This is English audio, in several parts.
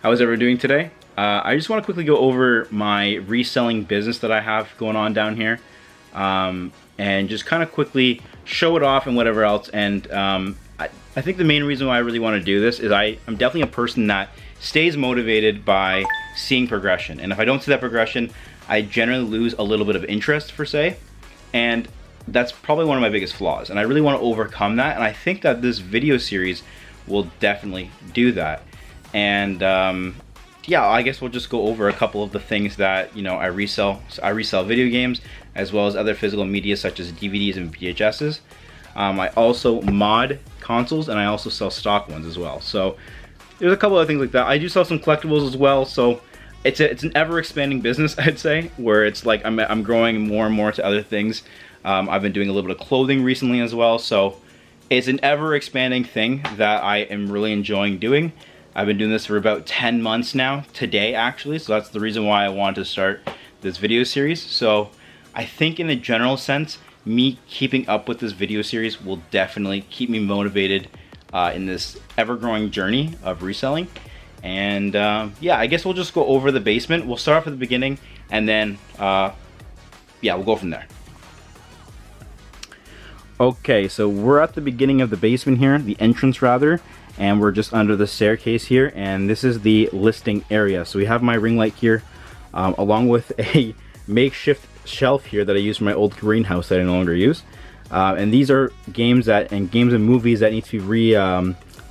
How's everyone doing today? I just want to quickly go over my reselling business that I have going on down here, and just kind of quickly show it off and whatever else. And I think the main reason why I really want to do this is I'm definitely a person that stays motivated by seeing progression. And if I don't see that progression, I generally lose a little bit of interest, per se. And that's probably one of my biggest flaws. And I really want to overcome that. And I think that this video series will definitely do that. And yeah, I guess we'll just go over a couple of the things that, I resell. So I resell video games as well as other physical media such as DVDs and VHSs. I also mod consoles, and I also sell stock ones as well. So there's a couple of things like that. I do sell some collectibles as well. So it's an ever expanding business, I'd say, where it's like I'm growing more and more to other things. I've been doing a little bit of clothing recently as well. So it's an ever expanding thing that I am really enjoying doing. I've been doing this for about 10 months now, today actually, so that's the reason why I wanted to start this video series. So I think in a general sense, me keeping up with this video series will definitely keep me motivated in this ever-growing journey of reselling. And yeah, I guess we'll just go over the basement. We'll start off at the beginning, and then yeah, we'll go from there. Okay, so we're at the beginning of the basement here, the entrance rather. And we're just under the staircase here, and this is the listing area. So we have my ring light here, along with a makeshift shelf here that I use for my old greenhouse that I no longer use. And these are games and movies that need to be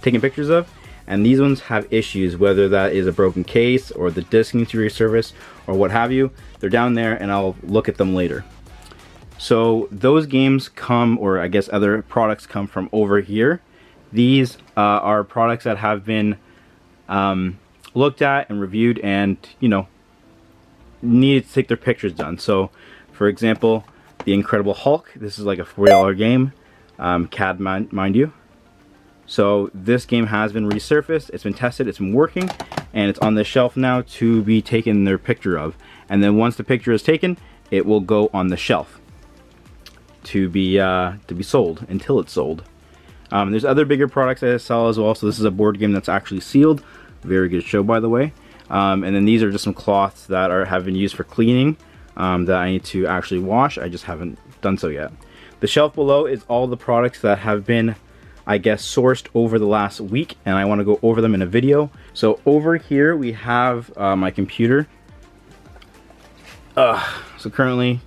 taken pictures of. And these ones have issues, whether that is a broken case or the disc needs to be resurfaced or what have you. They're down there, and I'll look at them later. So those games come, or I guess other products come from over here. These are products that have been looked at and reviewed and, needed to take their pictures done. So, for example, The Incredible Hulk. This is like a $40 game, CAD mind you. So this game has been resurfaced, it's been tested, it's been working, and it's on the shelf now to be taken their picture of. And then once the picture is taken, it will go on the shelf to be sold until it's sold. There's other bigger products I sell as well. So this is a board game that's actually sealed. Very good show, by the way. And then these are just some cloths that have been used for cleaning that I need to actually wash. I just haven't done so yet. The shelf below is all the products that have been, I guess, sourced over the last week, and I want to go over them in a video. So over here we have my computer. So currently,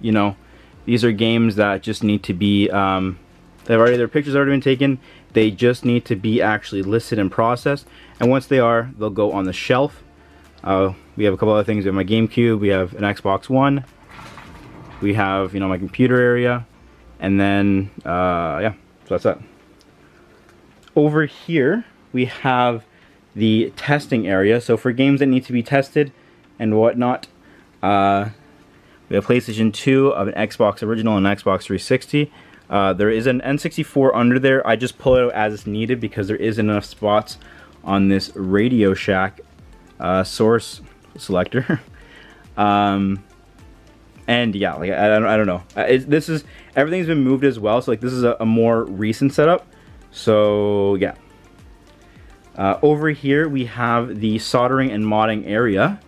these are games that just need to be their pictures have already been taken. They just need to be actually listed and processed. And once they are, they'll go on the shelf. We have a couple other things. We have my GameCube. We have an Xbox One. We have, my computer area. And then, yeah, so that's that. Over here, we have the testing area. So for games that need to be tested and whatnot, we have PlayStation 2, of an Xbox Original, and an Xbox 360. There is an N64 under there. I just pull it out as needed because there isn't enough spots on this Radio Shack source selector. And yeah, like I don't know. Everything's been moved as well. So like this is a more recent setup. So yeah. Over here we have the soldering and modding area.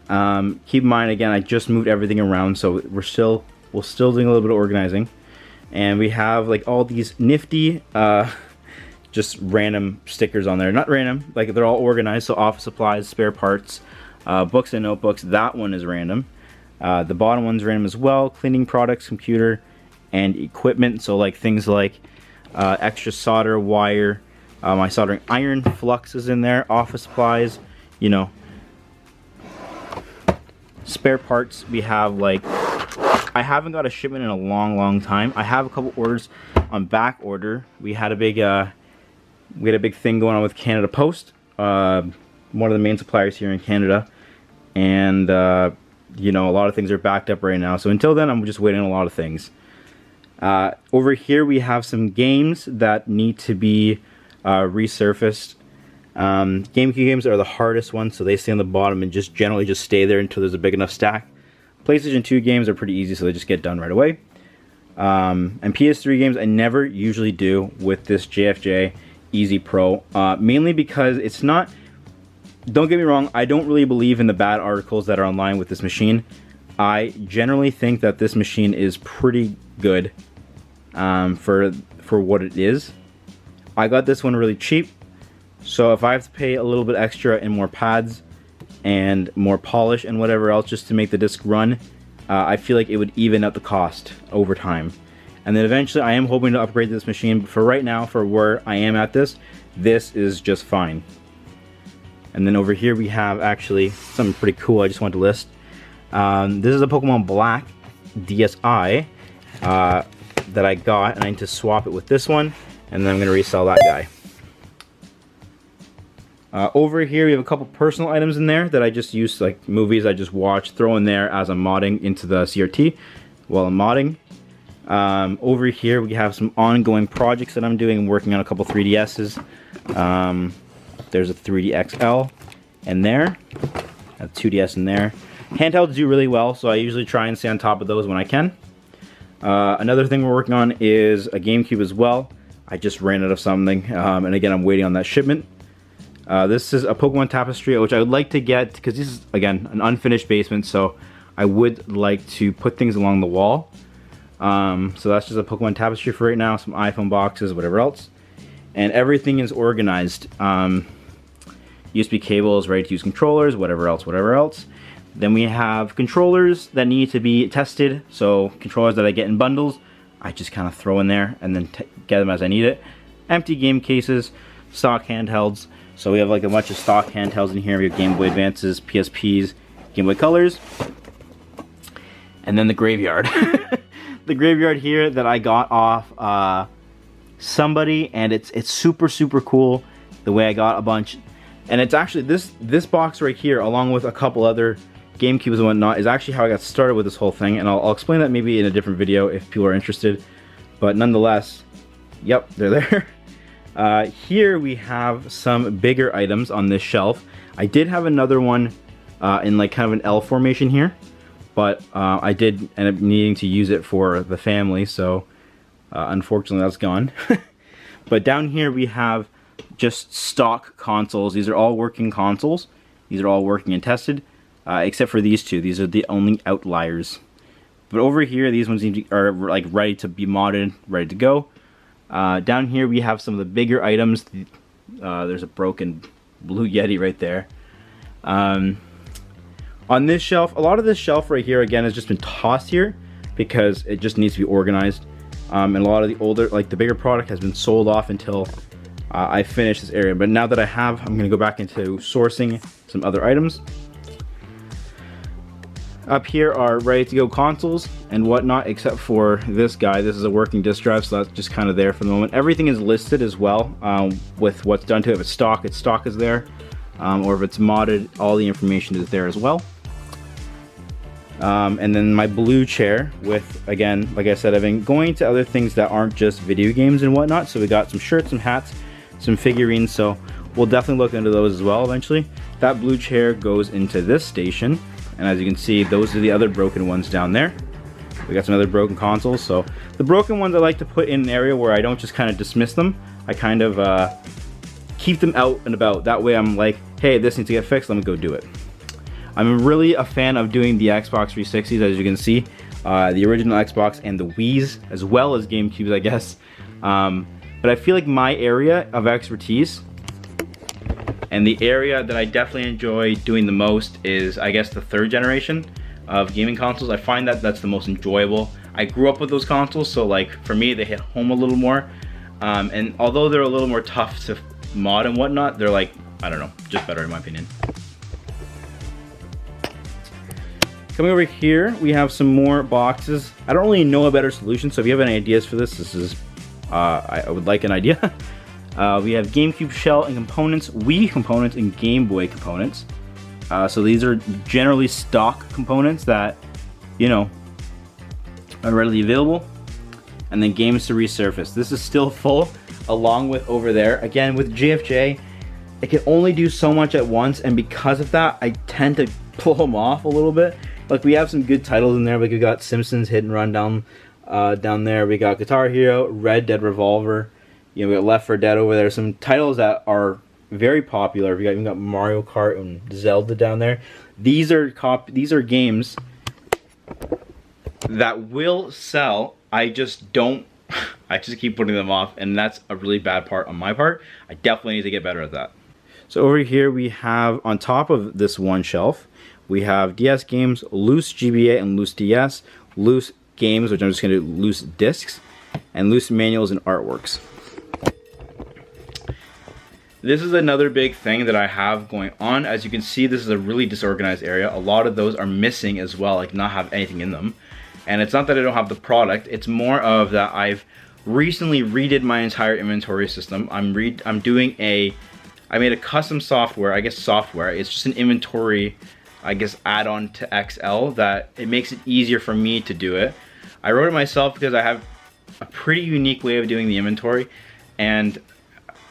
Keep in mind, again, I just moved everything around, so we're still doing a little bit of organizing. And we have like all these nifty just random stickers on there. Not random, like they're all organized. So office supplies, spare parts, books and notebooks. That one is random. The bottom one's random as well. Cleaning products, computer, and equipment. So like things like extra solder, wire, my soldering iron, flux is in there, office supplies, spare parts. We have like, I haven't got a shipment in a long time. I have a couple orders on back order. We had a big thing going on with Canada Post, one of the main suppliers here in Canada, and a lot of things are backed up right now. So until then, I'm just waiting on a lot of things. Over here we have some games that need to be resurfaced. GameCube games are the hardest ones, so they stay on the bottom and just generally just stay there until there's a big enough stack. PlayStation 2 games are pretty easy, so they just get done right away. And PS3 games I never usually do with this JFJ Easy Pro, mainly because it's not don't get me wrong, I don't really believe in the bad articles that are online with this machine. I generally think that this machine is pretty good for what it is. I got this one really cheap, so if I have to pay a little bit extra and more pads and more polish and whatever else just to make the disc run, I feel like it would even out the cost over time. And then eventually I am hoping to upgrade this machine, but for right now, for where I am at this is just fine. And then over here we have actually something pretty cool I just wanted to list. This is a Pokemon Black DSi that I got, and I need to swap it with this one, and then I'm going to resell that guy. Over here we have a couple personal items in there that I just use, like movies I just watched, throw in there as I'm modding into the CRT while I'm modding. Over here we have some ongoing projects that I'm doing. I'm working on a couple 3DSs. There's a 3D XL in there, a 2DS in there. Handhelds do really well, so I usually try and stay on top of those when I can. Another thing we're working on is a GameCube as well. I just ran out of something, and again I'm waiting on that shipment. This is a Pokemon Tapestry, which I would like to get, because this is, again, an unfinished basement, so I would like to put things along the wall. So that's just a Pokemon Tapestry for right now, some iPhone boxes, whatever else. And everything is organized. USB cables, ready-to-use controllers, whatever else. Then we have controllers that need to be tested, so controllers that I get in bundles, I just kind of throw in there and then get them as I need it. Empty game cases, stock handhelds. So we have like a bunch of stock handhelds in here. We have Game Boy Advances, PSPs, Game Boy Colors. And then the graveyard. The graveyard here that I got off somebody, and it's super cool the way I got a bunch. And it's actually this box right here, along with a couple other GameCubes and whatnot, is actually how I got started with this whole thing, and I'll explain that maybe in a different video if people are interested. But nonetheless, yep, they're there. Here we have some bigger items on this shelf. I did have another one in like kind of an L formation here, but I did end up needing to use it for the family, so unfortunately that's gone. But down here we have just stock consoles. These are all working consoles. These are all working and tested, except for these two. These are the only outliers. But over here, these ones are like ready to be modded, ready to go. Down here we have some of the bigger items. There's a broken Blue Yeti right there. On this shelf, a lot of this shelf right here again has just been tossed here because it just needs to be organized. And a lot of the older, like the bigger product has been sold off until I finish this area. But now that I have, I'm going to go back into sourcing some other items. Up here are ready to go consoles and whatnot, except for this guy. This is a working disk drive, so that's just kind of there for the moment. Everything is listed as well with what's done to it. If it's stock, its stock is there. Or if it's modded, all the information is there as well. And then my blue chair with, again, like I said, I've been going to other things that aren't just video games and whatnot. So we got some shirts, some hats, some figurines, so we'll definitely look into those as well eventually. That blue chair goes into this station, and as you can see, those are the other broken ones down there. We got some other broken consoles, so the broken ones I like to put in an area where I don't just kind of dismiss them. I kind of keep them out and about. That way I'm like, hey, this needs to get fixed, let me go do it. I'm really a fan of doing the Xbox 360s, as you can see. The original Xbox and the Wii's, as well as GameCubes, I guess. But I feel like my area of expertise and the area that I definitely enjoy doing the most is, I guess, the third generation of gaming consoles. I find that that's the most enjoyable. I grew up with those consoles, so like for me, they hit home a little more. And although they're a little more tough to mod and whatnot, they're like, I don't know, just better in my opinion. Coming over here, we have some more boxes. I don't really know a better solution, so if you have any ideas for this, this is, I would like an idea. We have GameCube shell and components, Wii components, and Game Boy components. So these are generally stock components that, you know, are readily available. And then games to resurface. This is still full, along with over there. Again, with GFJ, it can only do so much at once, and because of that, I tend to pull them off a little bit. Like, we have some good titles in there. Like, we got Simpsons Hit and Run down there. We got Guitar Hero, Red Dead Revolver. You know, we got Left 4 Dead over there. Some titles that are very popular. We even got Mario Kart and Zelda down there. These are games that will sell. I just keep putting them off, and that's a really bad part on my part. I definitely need to get better at that. So over here we have, on top of this one shelf, we have DS games, loose GBA and loose DS, loose games, which I'm just going to do loose discs, and loose manuals and artworks. This is another big thing that I have going on. As you can see, this is a really disorganized area. A lot of those are missing as well, like not have anything in them. And it's not that I don't have the product, it's more of that I've recently redid my entire inventory system. I made a custom software, it's just an inventory, add-on to Excel that it makes it easier for me to do it. I wrote it myself because I have a pretty unique way of doing the inventory, and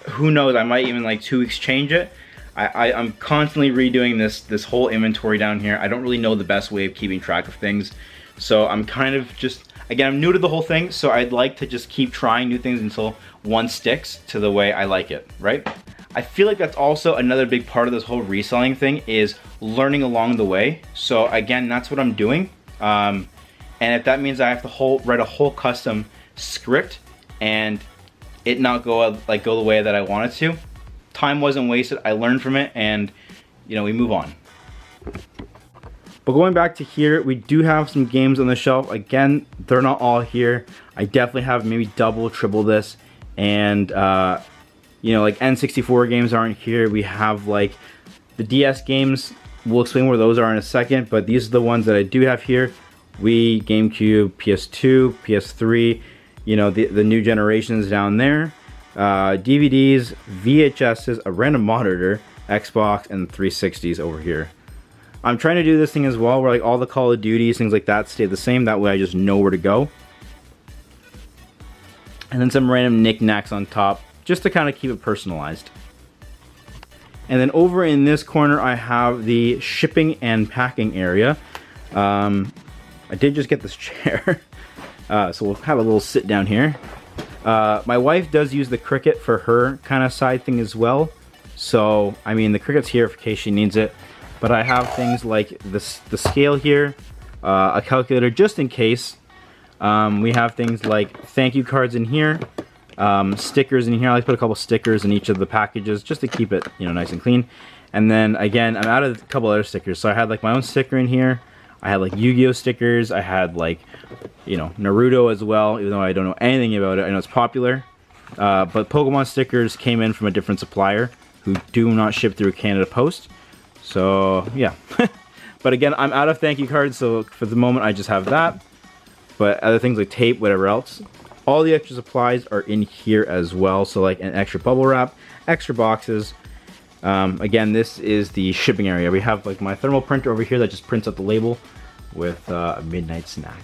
who knows, I might even like 2 weeks change it. I'm constantly redoing this whole inventory down here. I don't really know the best way of keeping track of things. So I'm kind of just, again, I'm new to the whole thing, so I'd like to just keep trying new things until one sticks to the way I like it, right? I feel like that's also another big part of this whole reselling thing, is learning along the way. So again, that's what I'm doing. And if that means I have to write a whole custom script and it not go the way that I want it to, time wasn't wasted. I learned from it, and we move on. But going back to here, we do have some games on the shelf. Again, they're not all here. I definitely have maybe double, triple this, and like N64 games aren't here. We have like the DS games. We'll explain where those are in a second, but these are the ones that I do have here. Wii, GameCube, PS2, PS3, the new generations down there. DVDs, VHSs, a random monitor, Xbox, and 360s over here. I'm trying to do this thing as well where like all the Call of Duties, things like that stay the same. That way I just know where to go. And then some random knickknacks on top, just to kind of keep it personalized. And then over in this corner I have the shipping and packing area. I did just get this chair. So we'll have a little sit down here. My wife does use the Cricut for her kind of side thing as well. So, I mean, the Cricut's here in case she needs it. But I have things like the scale here, a calculator just in case. We have things like thank you cards in here, stickers in here. I like to put a couple stickers in each of the packages just to keep it, nice and clean. And then again, I'm out of a couple other stickers. So I had like my own sticker in here. I had like Yu-Gi-Oh stickers. I had like, Naruto as well, even though I don't know anything about it. I know it's popular. But Pokemon stickers came in from a different supplier who do not ship through Canada Post. So yeah. But again, I'm out of thank you cards, so for the moment I just have that. But other things like tape, whatever else, all the extra supplies are in here as well. So like an extra bubble wrap, extra boxes. Again, this is the shipping area. We have like my thermal printer over here that just prints out the label with a midnight snack.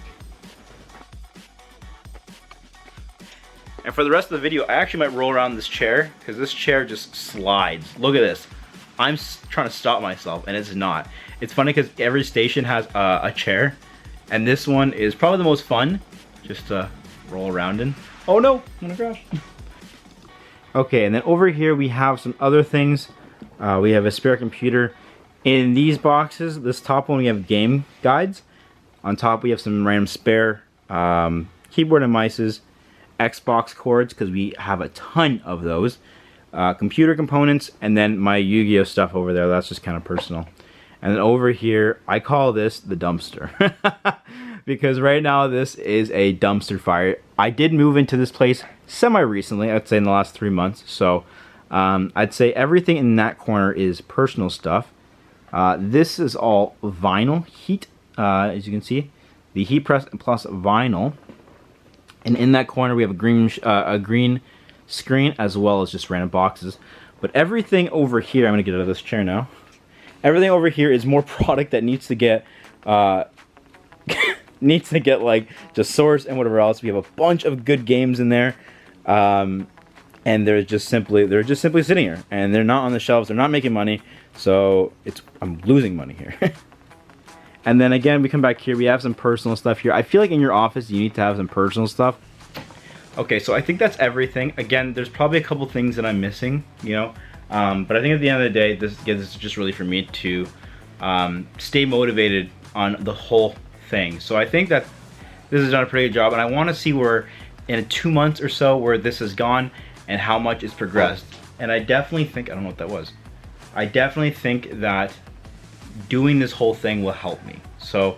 And for the rest of the video, I actually might roll around this chair because this chair just slides. Look at this. I'm trying to stop myself and it's not. It's funny because every station has a chair, and this one is probably the most fun just to roll around in. Oh no, I'm gonna crash. Okay, and then over here we have some other things. We have a spare computer. In these boxes, this top one we have game guides. On top we have some random spare keyboard and mices, Xbox cords because we have a ton of those. Computer components, and then my Yu-Gi-Oh stuff over there. That's just kind of personal. And then over here, I call this the dumpster. Because right now this is a dumpster fire. I did move into this place semi-recently, I'd say in the last 3 months. So I'd say everything in that corner is personal stuff. This is all vinyl heat, as you can see. The heat press plus vinyl. And in that corner we have a green screen as well as just random boxes. But everything over here, I'm gonna get out of this chair now. Everything over here is more product that needs to get like just sourced and whatever else. We have a bunch of good games in there, and they're just simply sitting here, and they're not on the shelves. They're not making money, so I'm losing money here. And then again, we come back here. We have some personal stuff here. I feel like in your office you need to have some personal stuff. Okay, so I think that's everything. Again, there's probably a couple things that I'm missing, But I think at the end of the day, this is just really for me to stay motivated on the whole thing. So I think that this has done a pretty good job, and I want to see where in 2 months or so where this has gone and how much it's progressed. And I definitely think, I don't know what that was. I definitely think that doing this whole thing will help me. So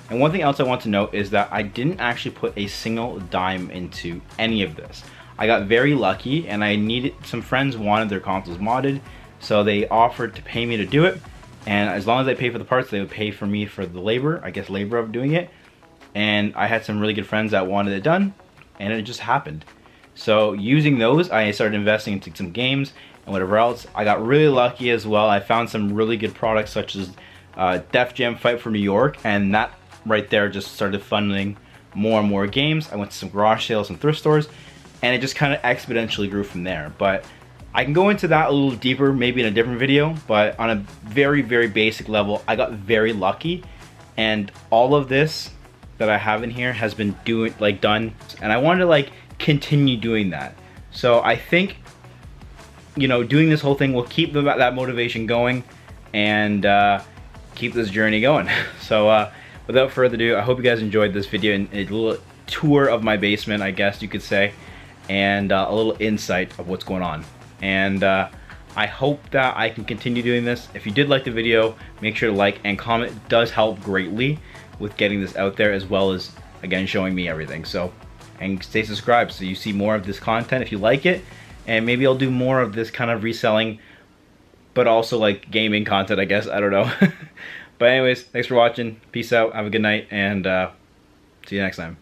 and one thing else I want to note is that I didn't actually put a single dime into any of this. I got very lucky, and I needed, some friends wanted their consoles modded, so they offered to pay me to do it. And as long as I pay for the parts, they would pay for me for the labor, I guess labor of doing it. And I had some really good friends that wanted it done, and it just happened. So using those, I started investing into some games and whatever else. I got really lucky as well. I found some really good products such as Def Jam Fight for New York, and that right there just started funding more and more games. I went to some garage sales and thrift stores, and it just kind of exponentially grew from there. But I can go into that a little deeper maybe in a different video, but on a very, very basic level, I got very lucky, and all of this that I have in here has been done, and I wanted to like continue doing that. So I think, you know, doing this whole thing will keep that motivation going and keep this journey going. So without further ado, I hope you guys enjoyed this video and a little tour of my basement, I guess you could say, and a little insight of what's going on. And I hope that I can continue doing this. If you did like the video, make sure to like and comment. It does help greatly with getting this out there, as well as, again, showing me everything. So, and stay subscribed so you see more of this content if you like it. And maybe I'll do more of this kind of reselling, but also like gaming content, I guess. I don't know. But anyways, thanks for watching. Peace out. Have a good night, and see you next time.